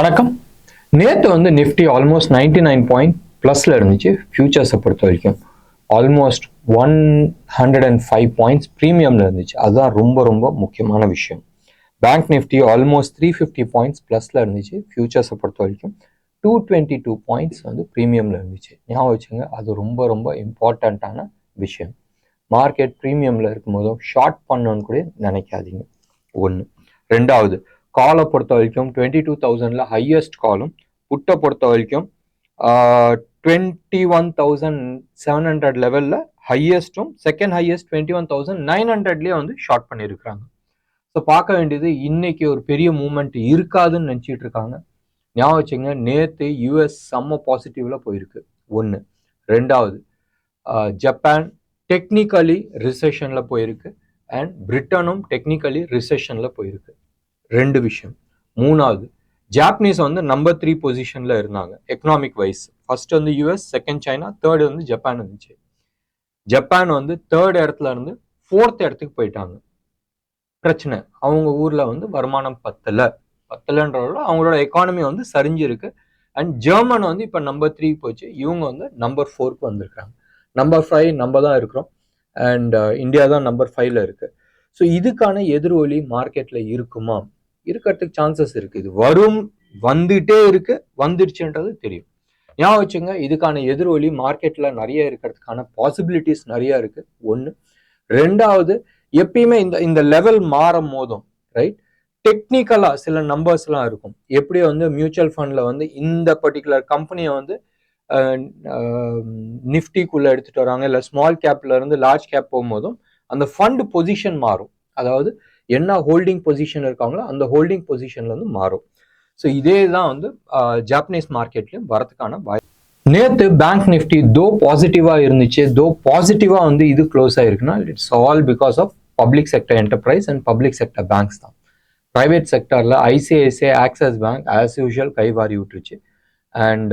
வணக்கம். நேற்று வந்து நிஃப்டி ஆல்மோஸ்ட் 99 பாயிண்ட் ப்ளஸில் இருந்துச்சு. ஃபியூச்சர்ஸை பொறுத்த வரைக்கும் ஆல்மோஸ்ட் 105 பாயிண்ட்ஸ் ப்ரீமியமில் இருந்துச்சு. அதுதான் ரொம்ப ரொம்ப முக்கியமான விஷயம். பேங்க் நிஃப்டி ஆல்மோஸ்ட் 350 பாயிண்ட்ஸ் ப்ளஸில் இருந்துச்சு. ஃபியூச்சர்ஸை பொறுத்த வரைக்கும் 222 பாயிண்ட்ஸ் வந்து ப்ரீமியமில் இருந்துச்சு. ஞாபகம் வச்சுங்க, அது ரொம்ப ரொம்ப இம்பார்ட்டண்ட்டான விஷயம். மார்க்கெட் ப்ரீமியமில் இருக்கும்போதும் ஷார்ட் பண்ணணும்னு கூட நினைக்காதீங்க. ஒன்று. ரெண்டாவது, காலை பொறுத்த வரைக்கும் 22,000ல் ஹையஸ்ட் காலும், புட்டை பொறுத்த வரைக்கும் 21,700 லெவலில் ஹையஸ்ட்டும், செகண்ட் ஹையஸ்ட் 21,900லேயே வந்து ஷார்ட் பண்ணியிருக்கிறாங்க. ஸோ பார்க்க வேண்டியது, இன்னைக்கு ஒரு பெரிய மூமெண்ட் இருக்காதுன்னு நினச்சிட்டு இருக்காங்க. ஞாபகம் வச்சுங்க, நேற்று யூஎஸ் செம்ம பாசிட்டிவ்ல போயிருக்கு. ஒன்று. ரெண்டாவது, ஜப்பான் டெக்னிக்கலி ரிசெஷனில் போயிருக்கு அண்ட் பிரிட்டனும் டெக்னிக்கலி ரிசெஷனில் போயிருக்கு. ரெண்டு விஷயம். மூணாவது, ஜாப்பனீஸ் வந்து நம்பர் 3 பொசிஷன்ல இருந்தாங்க எக்கனாமிக் வைஸ். ஃபர்ஸ்ட் வந்து யூஎஸ், செகண்ட் சைனா, தேர்டு வந்து ஜப்பான் இருந்துச்சு. ஜப்பான் வந்து தேர்ட் இடத்துல இருந்து 4th இடத்துக்கு போயிட்டாங்க. பிரச்சனை, அவங்க ஊர்ல வந்து வருமானம் பத்தலைன்றதோட அவங்களோட எக்கானமி வந்து சரிஞ்சிருக்கு. அண்ட் ஜெர்மன் வந்து இப்போ நம்பர் 3 போச்சு, இவங்க வந்து நம்பர் 4க்கு வந்திருக்காங்க. நம்பர் 5 நம்ம தான் இருக்கிறோம் அண்ட் இந்தியா தான் நம்பர் 5ல இருக்கு. ஸோ இதுக்கான எதிரொலி மார்க்கெட்ல இருக்குமா? இருக்கிறதுக்கு சான்சஸ் இருக்கு. இது வந்துட்டே இருக்கு, வந்துடுச்சுன்றது தெரியும். ஞாபகம் வச்சுங்க, இதுக்கான எதிரொலி மார்க்கெட்ல நிறைய இருக்கிறதுக்கான பாசிபிலிட்டிஸ் நிறைய இருக்கு. ஒன்று. ரெண்டாவது, எப்பயுமே இந்த லெவல் மாறும் போதும் ரைட், டெக்னிக்கலா சில நம்பர்ஸ்லாம் இருக்கும். எப்படி வந்து மியூச்சுவல் ஃபண்ட்ல வந்து இந்த பர்டிகுலர் கம்பெனியை வந்து நிஃப்டிக்குள்ள எடுத்துட்டு வராங்க, இல்லை ஸ்மால் கேப்ல இருந்து லார்ஜ் கேப் போகும்போதும் அந்த ஃபண்ட் பொசிஷன் மாறும். அதாவது என்ன ஹோல்டிங் பொசிஷன் இருக்காங்களோ அந்த ஹோல்டிங் பொசிஷன்ல வந்து மாறும். ஸோ இதே தான் வந்து ஜாப்பனீஸ் மார்க்கெட்லயும் வரதுக்கான வாய்ப்பு. நேற்று பேங்க் நிஃப்டி தோ பாசிட்டிவா இருந்துச்சு. தோ பாசிட்டிவா வந்து இது க்ளோஸ் ஆயிருக்குன்னா it's all because of public sector enterprise and public sector banks தான். பிரைவேட் செக்டர்ல ICICI, Axis bank as usual கைவாரி விட்டுருச்சு. அண்ட்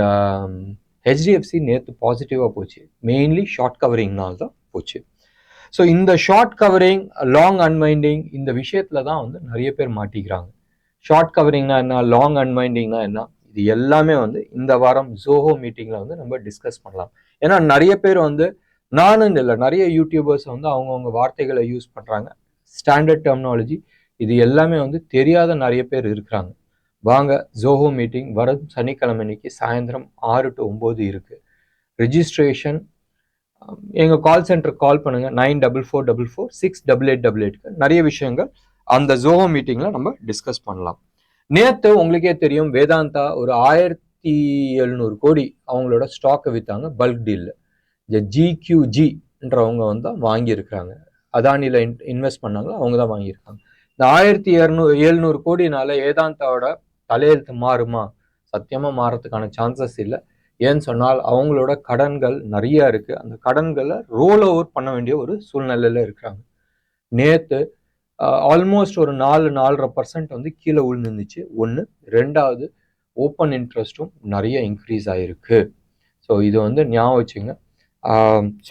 ஹெச்டிஎஃப்சி நேற்று பாசிட்டிவா போச்சு. மெயின்லி ஷார்ட் கவரிங்னால தான் போச்சு. ஸோ இந்த ஷார்ட் கவரிங், லாங் அன்வைண்டிங், இந்த விஷயத்துல தான் வந்து நிறைய பேர் மாட்டிக்கிறாங்க. ஷார்ட் கவரிங்னா என்ன, லாங் அன்வைண்டிங்னா என்ன, இது எல்லாமே வந்து இந்த வாரம் ஜோஹோ மீட்டிங்ல வந்து நம்ம டிஸ்கஸ் பண்ணலாம். ஏன்னா நிறைய பேர் வந்து, நானும் இல்லை, நிறைய யூடியூபர்ஸ் வந்து அவங்கவுங்க வார்த்தைகளை யூஸ் பண்றாங்க, ஸ்டாண்டர்ட் டெர்மினாலஜி. இது எல்லாமே வந்து தெரியாத நிறைய பேர் இருக்கிறாங்க. வாங்க, ஜோஹோ மீட்டிங் வரும் சனிக்கிழமை அன்னைக்கு சாயந்தரம் 6 to 9 இருக்கு. ரெஜிஸ்ட்ரேஷன் எங்கள் கால் சென்டருக்கு கால் பண்ணுங்க, 9444468888. நிறைய விஷயங்கள் அந்த ஜோஹோ மீட்டிங்ல நம்ம டிஸ்கஸ் பண்ணலாம். நேற்று உங்களுக்கே தெரியும், வேதாந்தா ஒரு 1700 கோடி அவங்களோட ஸ்டாக்கை வித்தாங்க பல்க் டீல்ல. GQGன்றவங்க வந்து வாங்கியிருக்கிறாங்க. அதானியில் இன்வெஸ்ட் பண்ணாங்களோ அவங்க தான் வாங்கியிருக்காங்க. இந்த 1700 கோடினால வேதாந்தாவோட தலையெழுத்து மாறுமா? சத்தியமா மாறதுக்கான சான்சஸ் இல்லை. ஏன்னு சொன்னால் அவங்களோட கடன்கள் நிறைய இருக்கு. அந்த கடன்களை ரோல் ஓவர் பண்ண வேண்டிய ஒரு சூழ்நிலையில இருக்கிறாங்க. நேற்று ஆல்மோஸ்ட் ஒரு 4-4.5% வந்து கீழே விழுந்துருந்துச்சு. ஒன்று. ரெண்டாவது, ஓப்பன் இன்ட்ரெஸ்ட்டும் நிறைய இன்க்ரீஸ் ஆயிருக்கு. ஸோ இது வந்து ஞாபகம் வச்சுங்க.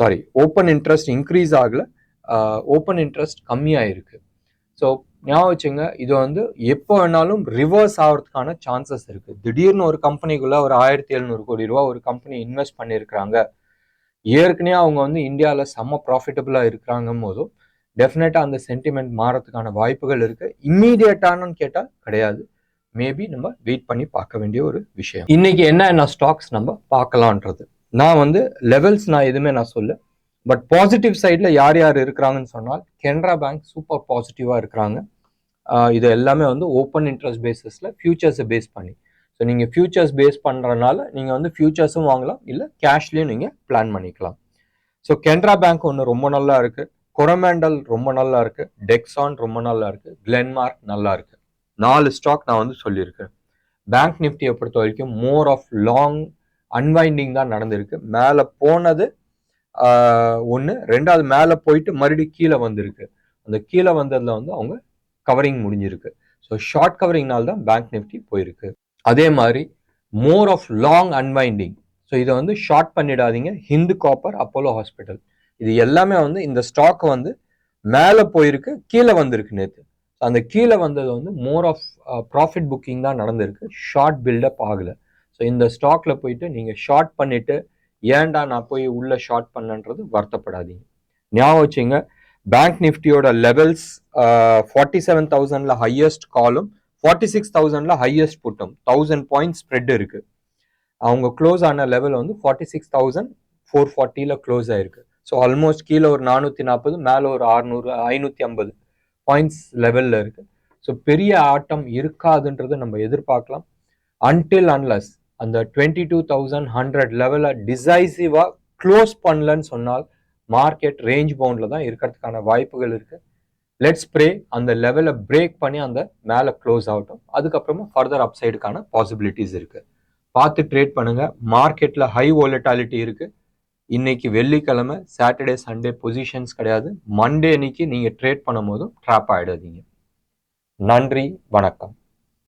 சாரி, ஓப்பன் இன்ட்ரெஸ்ட் இன்க்ரீஸ் ஆகல, ஓப்பன் இன்ட்ரெஸ்ட் கம்மியாயிருக்கு. ஸோ ஞாபகம் வச்சுங்க, இது வந்து எப்போ வேணாலும் ரிவர்ஸ் ஆகிறதுக்கான சான்சஸ் இருக்கு. திடீர்னு ஒரு கம்பெனிக்குள்ள ஒரு 1700 கோடி ரூபா ஒரு கம்பெனி இன்வெஸ்ட் பண்ணியிருக்கிறாங்க, ஏற்கனவே அவங்க வந்து இந்தியாவில் செம்ம ப்ராஃபிட்டபிளா இருக்கிறாங்கும் போதும் டெஃபினட்டா அந்த சென்டிமெண்ட் மாறதுக்கான வாய்ப்புகள் இருக்கு. இம்மீடியட்டானு கேட்டால் கிடையாது. மேபி நம்ம வெயிட் பண்ணி பார்க்க வேண்டிய ஒரு விஷயம். இன்னைக்கு என்ன ஸ்டாக்ஸ் நம்ம பார்க்கலான்றது, நான் வந்து லெவல்ஸ் நான் எதுவுமே நான் சொல்ல, பட் பாசிட்டிவ் சைடில் யார் யார் இருக்கிறாங்கன்னு சொன்னால், கெனரா பேங்க் சூப்பர் பாசிட்டிவாக இருக்கிறாங்க. இது எல்லாமே வந்து ஓப்பன் இன்ட்ரெஸ்ட் பேசிஸில் ஃபியூச்சர்ஸை பேஸ் பண்ணி. ஸோ நீங்கள் ஃபியூச்சர்ஸ் பேஸ் பண்ணுறதுனால நீங்கள் வந்து ஃபியூச்சர்ஸும் வாங்கலாம், இல்லை கேஷ்லேயும் நீங்கள் பிளான் பண்ணிக்கலாம். ஸோ கெனரா பேங்க் ஒன்று ரொம்ப நல்லா இருக்குது, கொரமேண்டல் ரொம்ப நல்லா இருக்குது, டெக்ஸான் ரொம்ப நல்லா இருக்குது, கிளென்மார்க் நல்லா இருக்குது. 4 ஸ்டாக் நான் வந்து சொல்லியிருக்கேன். பேங்க் நிஃப்டியை பொறுத்த வரைக்கும் மோர் ஆஃப் லாங் அன்வைண்டிங் தான் நடந்திருக்கு. மேலே போனது ஒன்று. ரெண்டாவது, மேலே போயிட்டு மறுபடியும் கீழே வந்திருக்கு. அந்த கீழே வந்ததுல வந்து அவங்க கவரிங் முடிஞ்சிருக்கு. ஸோ ஷார்ட் கவரிங்னால தான் பேங்க் நிஃப்டி போயிருக்கு. அதே மாதிரி more of long unwinding. So இதை வந்து ஷார்ட் பண்ணிடாதீங்க. ஹிந்து காப்பர், அப்போலோ ஹாஸ்பிட்டல், இது எல்லாமே வந்து இந்த ஸ்டாக் வந்து மேலே போயிருக்கு, கீழே வந்திருக்கு நேற்று. அந்த கீழே வந்தது வந்து மோர் ஆஃப் ப்ராஃபிட் புக்கிங் தான் நடந்திருக்கு, ஷார்ட் பில்டப் ஆகலை. ஸோ இந்த ஸ்டாக்ல போயிட்டு நீங்கள் ஷார்ட் பண்ணிட்டு ஏன்டா நான் போய் உள்ள ஷார்ட் பண்ணன்றது வருத்தப்படாதீங்க. ஞாபகம் வச்சுங்க, பேங்க் நிஃப்டியோட லெவல்ஸ் 47,000ல ஹையஸ்ட் காலும் 46,000ல ஹையஸ்ட் புட்டும் 1000 பாயிண்ட் ஸ்ப்ரெட் இருக்கு. அவங்க க்ளோஸ் ஆன லெவல் வந்து 46,440ல க்ளோஸ் ஆயிருக்கு. ஸோ ஆல்மோஸ்ட் கீழே ஒரு 440, மேலே ஒரு 600 550 பாயிண்ட்ஸ் லெவல்ல இருக்கு. ஸோ பெரிய ஆட்டம் இருக்காதுன்றதை நம்ம எதிர்பார்க்கலாம். அன்டில் அன்லஸ் அந்த 22,100 லெவலை டிசைசிவா க்ளோஸ் பண்ணலன்னு சொன்னால் மார்க்கெட் ரேஞ்ச் பவுண்ட்ல தான் இருக்கிறதுக்கான வாய்ப்புகள் இருக்கு. லெட்ஸ் ப்ரே அந்த லெவலை பிரேக் பண்ணி அந்த மேலே க்ளோஸ் ஆகட்டும். அதுக்கப்புறமா ஃபர்தர் அப்சைடுக்கான பாசிபிலிட்டிஸ் இருக்கு. பார்த்து ட்ரேட் பண்ணுங்க. மார்க்கெட்ல ஹை வோலட்டாலிட்டி இருக்கு. இன்னைக்கு வெள்ளிக்கிழமை, சாட்டர்டே சண்டே பொசிஷன்ஸ் கிடையாது. மண்டே அன்னைக்கு நீங்க ட்ரேட் பண்ணும் போதும் ட்ராப் ஆயிடாதீங்க. நன்றி, வணக்கம்.